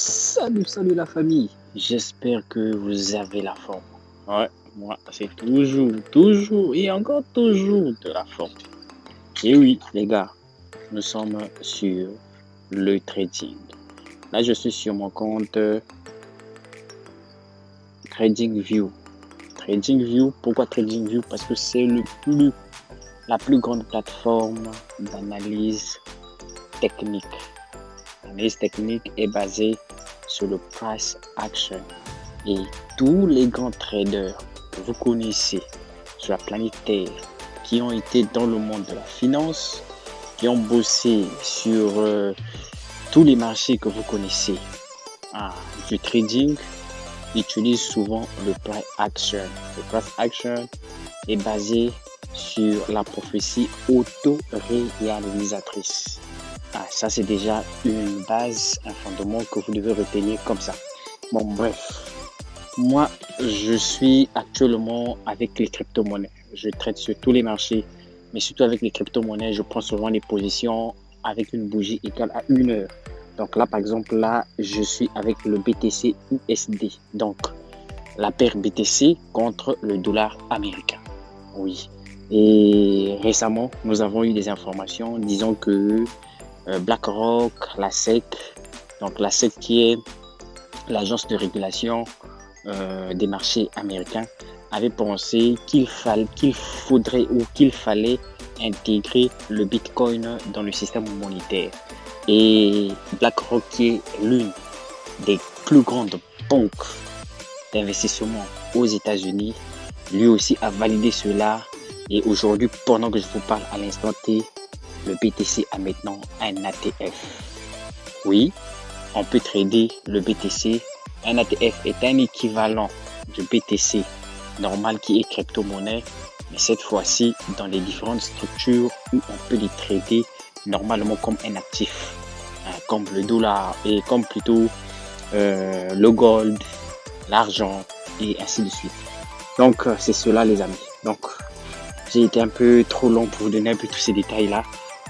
Salut la famille, j'espère que vous avez la forme. Ouais, moi c'est toujours et encore toujours de la forme. Et oui, les gars, nous sommes sur le trading. Là, je suis sur mon compte TradingView. TradingView, pourquoi TradingView? Parce que c'est la plus grande plateforme d'analyse technique. L'analyse technique est basée sur le price action. Et tous les grands traders que vous connaissez sur la planète Terre, qui ont été dans le monde de la finance, qui ont bossé sur tous les marchés que vous connaissez du trading, utilisent souvent le price action. Le price action est basé sur la prophétie auto-réalisatrice. Ça c'est déjà une base, un fondement que vous devez retenir comme ça. Bon, bref. Moi, je suis actuellement avec les crypto-monnaies. Je traite sur tous les marchés, mais surtout avec les crypto-monnaies, je prends souvent des positions avec une bougie égale à 1 heure. Donc là, par exemple, là, je suis avec le BTC USD. Donc, la paire BTC contre le dollar américain. Oui. Et récemment, nous avons eu des informations disant que BlackRock, la SEC, donc la SEC qui est l'agence de régulation des marchés américains, avait pensé qu'il faudrait ou qu'il fallait intégrer le Bitcoin dans le système monétaire. Et BlackRock, qui est l'une des plus grandes banques d'investissement aux États-Unis, lui aussi a validé cela. Et aujourd'hui, pendant que je vous parle à l'instant T, le BTC a maintenant un ATF. Oui, on peut trader le BTC. Un ATF est un équivalent du BTC normal qui est crypto-monnaie, mais cette fois-ci dans les différentes structures où on peut les trader normalement comme un actif, comme le dollar et comme plutôt le gold, l'argent et ainsi de suite. Donc c'est cela les amis. Donc j'ai été un peu trop long pour vous donner un peu tous ces détails là,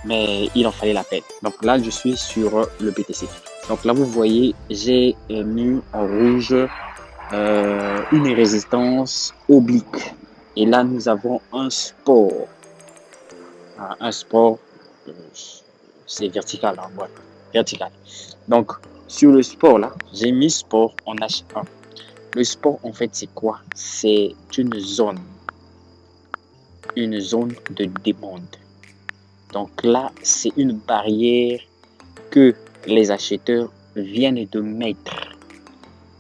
mais il en fallait la peine. Donc là je suis sur le BTC. Donc là vous voyez, j'ai mis en rouge une résistance oblique. Et là nous avons un support. Un support, c'est vertical, hein, ouais, vertical. Donc sur le support là, j'ai mis support en H1. Le support en fait c'est quoi? C'est une zone de demande. Donc là c'est une barrière que les acheteurs viennent de mettre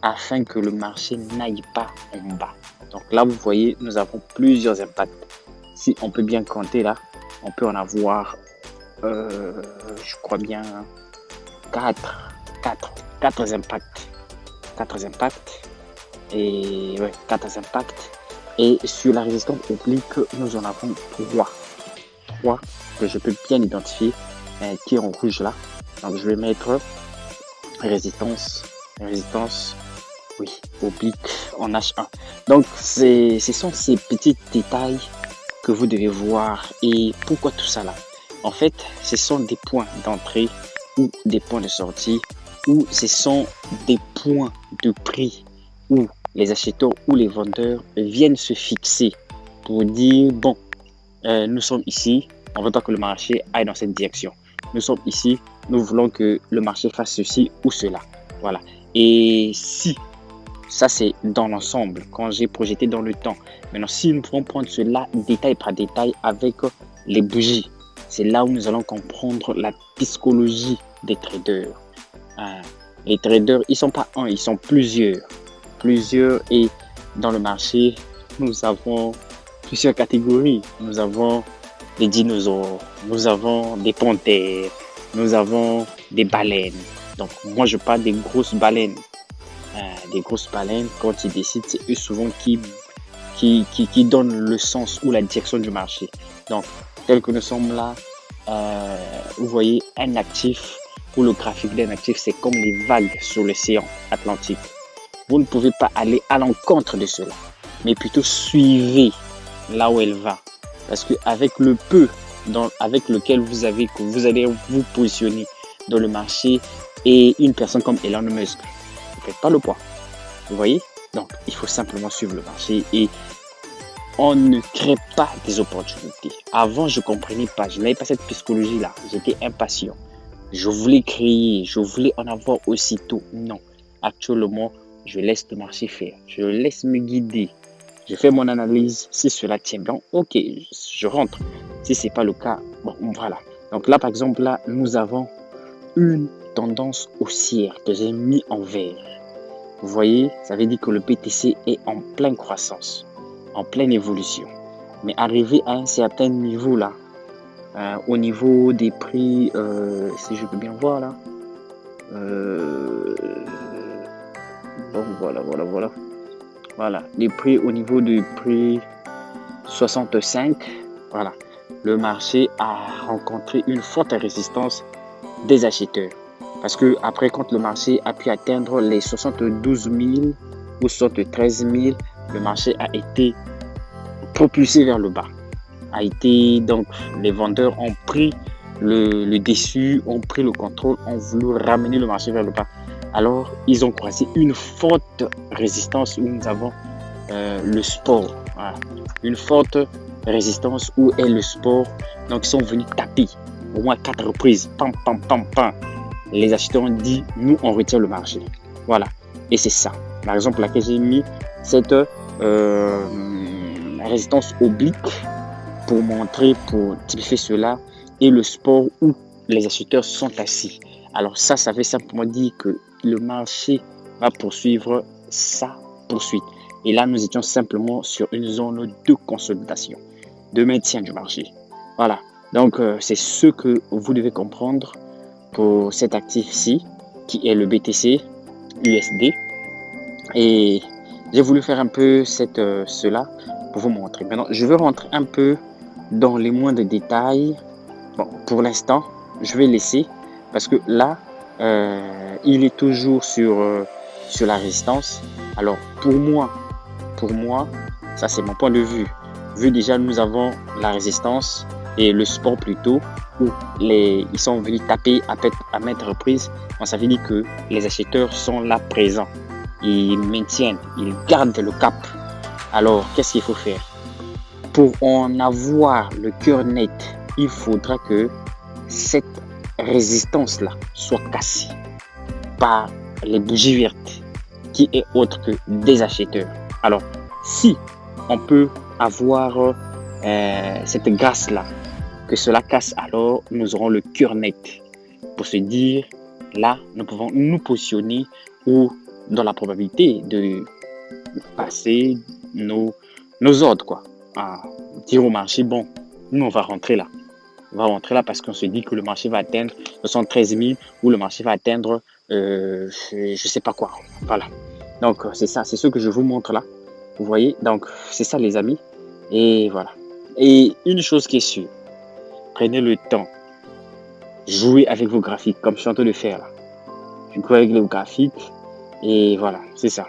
afin que le marché n'aille pas en bas. Donc là, vous voyez, nous avons plusieurs impacts. Si on peut bien compter là, on peut en avoir, je crois bien, 4 impacts. 4 impacts. Et ouais, 4 impacts. Et sur la résistance oblique, nous en avons 3. 3 que je peux bien identifier, qui est en rouge là. Donc je vais mettre résistance, oui, oblique en H1. Donc, ce sont ces petits détails que vous devez voir. Et pourquoi tout ça là? En fait, ce sont des points d'entrée ou des points de sortie, ou ce sont des points de prix où les acheteurs ou les vendeurs viennent se fixer pour dire, bon, nous sommes ici, on veut pas que le marché aille dans cette direction. Nous sommes ici, nous voulons que le marché fasse ceci ou cela. Voilà. Et si ça, c'est dans l'ensemble, quand j'ai projeté dans le temps. Maintenant, si nous pouvons prendre cela détail par détail avec les bougies, c'est là où nous allons comprendre la psychologie des traders. Les traders, ils ne sont pas un, ils sont plusieurs. Et dans le marché, nous avons plusieurs catégories. Nous avons des dinosaures, nous avons des panthères, nous avons des baleines. Donc, moi, je parle des grosses baleines. Des grosses baleines, quand ils décident, c'est eux souvent qui donnent le sens ou la direction du marché. Donc, tel que nous sommes là, vous voyez un actif ou le graphique d'un actif, c'est comme les vagues sur l'océan Atlantique. Vous ne pouvez pas aller à l'encontre de cela, mais plutôt suivez là où elle va. Parce qu'avec le peu avec lequel vous allez vous positionner dans le marché, et une personne comme Elon Musk. Ne faites pas le poids. Vous voyez? Donc, il faut simplement suivre le marché et on ne crée pas des opportunités. Avant, je ne comprenais pas. Je n'avais pas cette psychologie-là. J'étais impatient. Je voulais créer. Je voulais en avoir aussitôt. Non. Actuellement, je laisse le marché faire. Je laisse me guider. Je fais mon analyse. Si cela tient bien, ok, je rentre. Si ce n'est pas le cas, bon, voilà. Donc là, par exemple, là, nous avons une tendance haussière que j'ai mis en vert. Vous voyez, ça veut dire que le BTC est en pleine croissance, en pleine évolution. Mais arrivé à un certain niveau là, au niveau des prix, si je peux bien voir là, bon voilà, les prix au niveau du prix 65, voilà, le marché a rencontré une forte résistance des acheteurs. Parce que après, quand le marché a pu atteindre les 72 000 ou 73 000, le marché a été propulsé vers le bas. Donc, les vendeurs ont pris le dessus, ont pris le contrôle, ont voulu ramener le marché vers le bas. Alors, ils ont croisé une forte résistance où nous avons le sport. Voilà. Une forte résistance où est le sport. Donc, ils sont venus taper au moins 4 reprises. Pam, pam, pam, pam. Les acheteurs ont dit, nous, on retire le marché. Voilà. Et c'est ça. Par exemple, là que j'ai mis cette résistance oblique pour montrer, pour typifier cela, et le sport où les acheteurs sont assis. Alors ça veut simplement dire que le marché va poursuivre sa poursuite. Et là, nous étions simplement sur une zone de consolidation, de maintien du marché. Voilà. Donc, c'est ce que vous devez comprendre pour cet actif-ci, qui est le BTC USD. Et j'ai voulu faire un peu cela pour vous montrer. Maintenant, je vais rentrer un peu dans les moindres détails. Bon, pour l'instant, je vais laisser parce que là, il est toujours sur la résistance. Alors, pour moi, ça c'est mon point de vue. Vu déjà, nous avons la résistance et le support plutôt, où ils sont venus taper à maintes reprises. Donc, ça veut dire que les acheteurs sont là présents. Ils maintiennent, ils gardent le cap. Alors, qu'est-ce qu'il faut faire? Pour en avoir le cœur net, il faudra que cette résistance-là soit cassée par les bougies vertes, qui est autre que des acheteurs. Alors, si on peut avoir cette grâce-là, que cela casse, alors nous aurons le cœur net pour se dire, là, nous pouvons nous positionner ou dans la probabilité de passer nos ordres, quoi. Dire au marché, bon, nous, on va rentrer là. On va rentrer là parce qu'on se dit que le marché va atteindre 73 000 ou le marché va atteindre, je sais pas quoi. Voilà. Donc, c'est ça, c'est ce que je vous montre là. Vous voyez? Donc, c'est ça, les amis. Et voilà. Et une chose qui est sûre, prenez le temps. Jouez avec vos graphiques, comme je suis en train de faire là. Jouez avec les graphiques. Et voilà, c'est ça.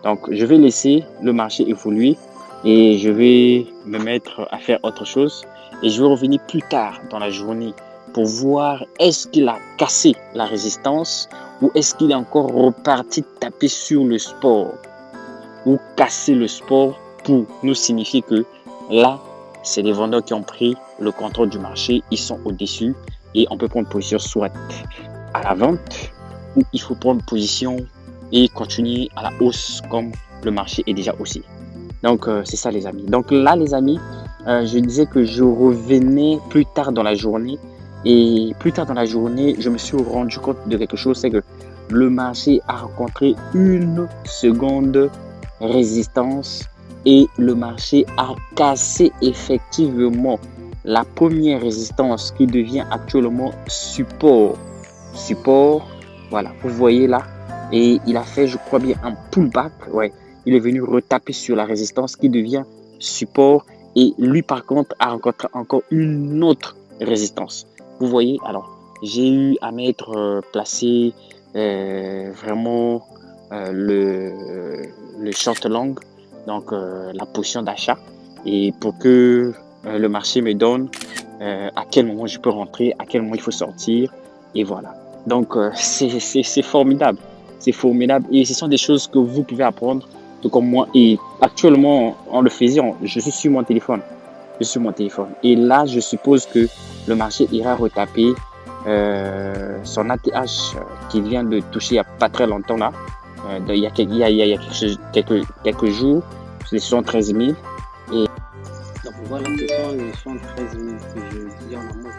Donc, je vais laisser le marché évoluer et je vais me mettre à faire autre chose. Et je vais revenir plus tard dans la journée pour voir est-ce qu'il a cassé la résistance ou est-ce qu'il est encore reparti taper sur le support ou casser le support pour nous signifier que là, c'est les vendeurs qui ont pris le contrôle du marché, ils sont au-dessus et on peut prendre position soit à la vente ou il faut prendre position et continuer à la hausse comme le marché est déjà haussier. Donc, c'est ça les amis. Donc là les amis, je disais que je revenais plus tard dans la journée et plus tard dans la journée, je me suis rendu compte de quelque chose, c'est que le marché a rencontré une seconde résistance et le marché a cassé effectivement la première résistance qui devient actuellement support. Support, voilà, vous voyez là, et il a fait, je crois bien, un pullback, ouais. Il est venu retaper sur la résistance qui devient support et lui par contre a rencontré encore une autre résistance. Vous voyez, alors j'ai eu à mettre placé vraiment le short long, donc la position d'achat, et pour que le marché me donne à quel moment je peux rentrer, à quel moment il faut sortir, et voilà. Donc, c'est formidable. C'est formidable. Et ce sont des choses que vous pouvez apprendre, tout comme moi. Et actuellement, en le faisant, je suis sur mon téléphone. Je suis sur mon téléphone. Et là, je suppose que le marché ira retaper son ATH qui vient de toucher il n'y a pas très longtemps là. Il y a, quelques jours, c'est 73 000. Et donc voilà, ce sont les 73 000 que je disais en amont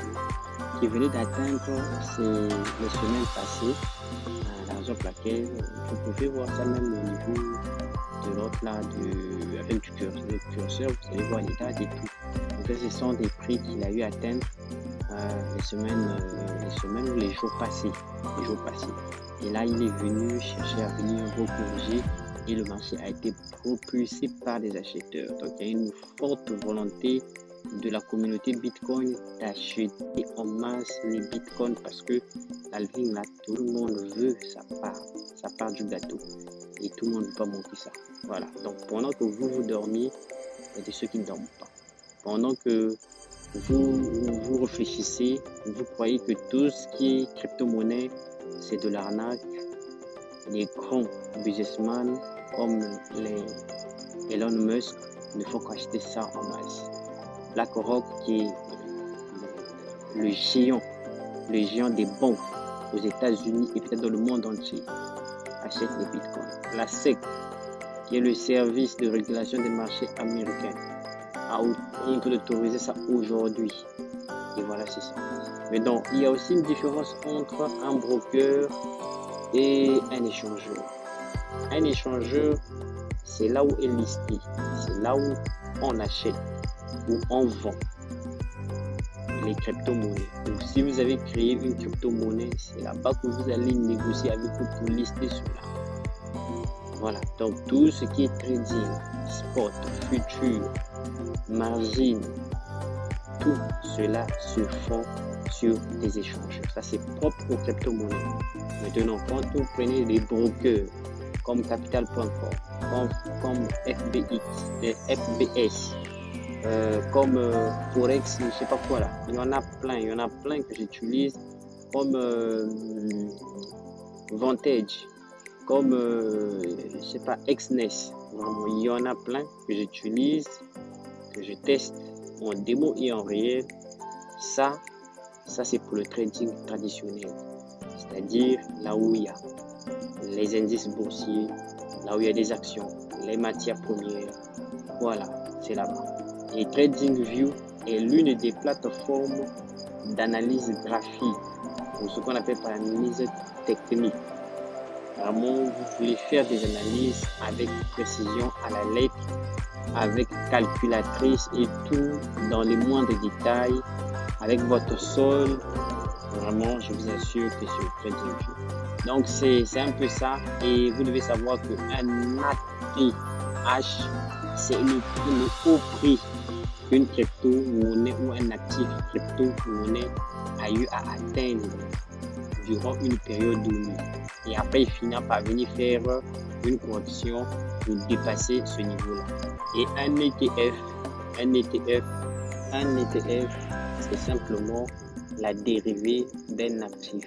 qui venait d'atteindre les semaines passées, la raison pour laquelle vous pouvez voir ça même au niveau de l'autre là, avec du curseur, vous allez voir les dates et tout. Donc ce sont des prix qu'il a eu à atteindre les semaines ou les jours passés. Et là, il est venu chercher à venir recorriger et le marché a été propulsé par des acheteurs. Donc il y a une forte volonté de la communauté Bitcoin d'acheter en masse les Bitcoins parce que l'halving là, tout le monde veut sa part du gâteau et tout le monde ne veut pas manquer ça. Voilà, donc pendant que vous dormiez, il y a des ceux qui ne dorment pas. Pendant que vous réfléchissez, vous croyez que tout ce qui est crypto-monnaie, c'est de l'arnaque. Les grands businessmen comme les Elon Musk ne font qu'acheter ça en masse. BlackRock, qui est le géant des banques aux États-Unis et peut-être dans le monde entier, achète les bitcoins. La SEC, qui est le service de régulation des marchés américains, a honte d'autoriser ça aujourd'hui. Et voilà, c'est ça. Mais donc, il y a aussi une différence entre un broker et un échangeur. Un échangeur, c'est là où est listé, c'est là où on achète, où on vend les crypto-monnaies. Donc, si vous avez créé une crypto-monnaie, c'est là-bas que vous allez négocier avec vous pour lister cela. Voilà, donc tout ce qui est trading, spot, futur, margin, tout cela se font sur des échangeurs. Ça, c'est propre aux crypto-monnaies. Maintenant, quand vous prenez des brokers comme Capital.com, comme FBS, comme Forex, je ne sais pas quoi là. Il y en a plein que j'utilise comme Vantage, comme je sais pas, Exness. Vraiment, il y en a plein que j'utilise, que je teste en démo et en réel. Ça c'est pour le trading traditionnel, c'est-à-dire là où il y a les indices boursiers, là où il y a des actions, les matières premières. Voilà, c'est là-bas. Et TradingView est l'une des plateformes d'analyse graphique, ou ce qu'on appelle par analyse technique. Vraiment, vous voulez faire des analyses avec précision à la lettre, avec calculatrice et tout dans les moindres détails, avec votre sol. Vraiment, je vous assure que c'est le TradingView. Donc, c'est un peu ça. Et vous devez savoir qu'un ATH, c'est le haut prix qu'une crypto-monnaie ou un actif crypto-monnaie a eu à atteindre durant une période donnée. Et après, il finit par venir faire une correction pour dépasser ce niveau-là. Et un ETF, c'est simplement la dérivée d'un actif.